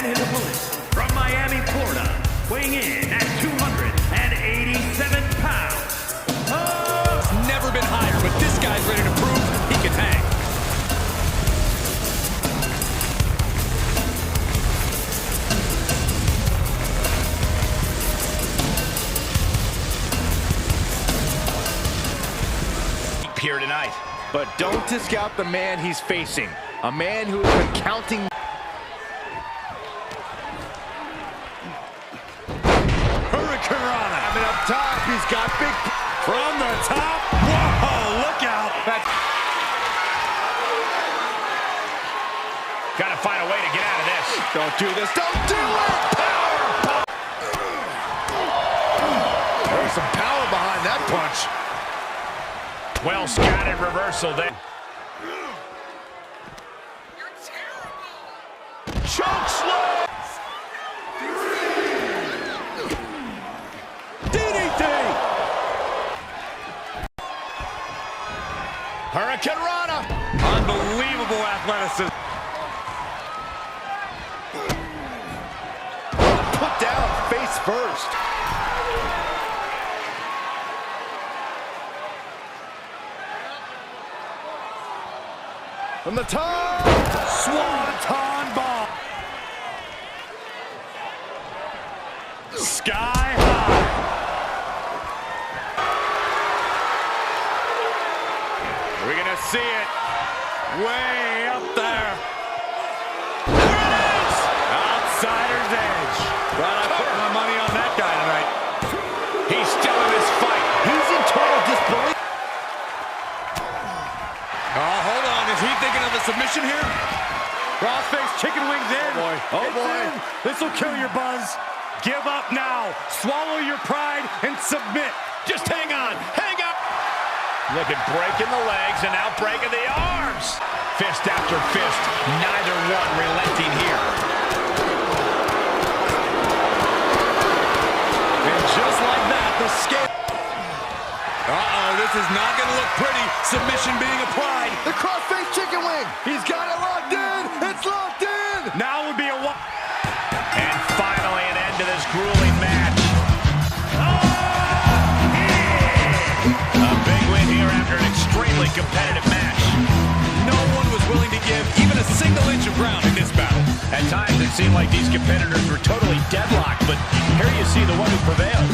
his opponent, from Miami, Florida, weighing in at 287 pounds. It's never been higher, but this guy's ready to prove he can hang. Here tonight, but don't discount the man he's facing, a man who has been counting. Hurricanrana. I mean, up top, he's got big from the top. Whoa, look out. Gotta find a way to get out of this. Don't do this. Don't do it. Power. There's some power behind that punch. Well scattered reversal there. You're terrible. Choke slam. DDT. Hurricanrana. Unbelievable athleticism. Put down face first. From the top, Swanton bomb. Sky high. We're gonna see it way up there. There it is! Outsider's edge. But I put my money on that guy tonight. He's still in this fight. He's in total disbelief. Oh, hold on. Is he thinking of a submission here? Crossface chicken wings in. Oh, boy. Oh, boy. This will kill your buzz. Give up now. Swallow your pride and submit. Just hang on. Hang on. Look at breaking the legs and now breaking the arms. Fist after fist. Neither one relenting here. And just like that, the scale. Uh-oh, this is not going to look pretty. Submission being applied. The crossface chicken wing. He's got it locked in. It's locked in. Now would be a... And finally an end to this grueling match. A big win here after an extremely competitive match. No one was willing to give even a single inch of ground in this battle. At times it seemed like these competitors were totally deadlocked, but here you see the one who prevailed.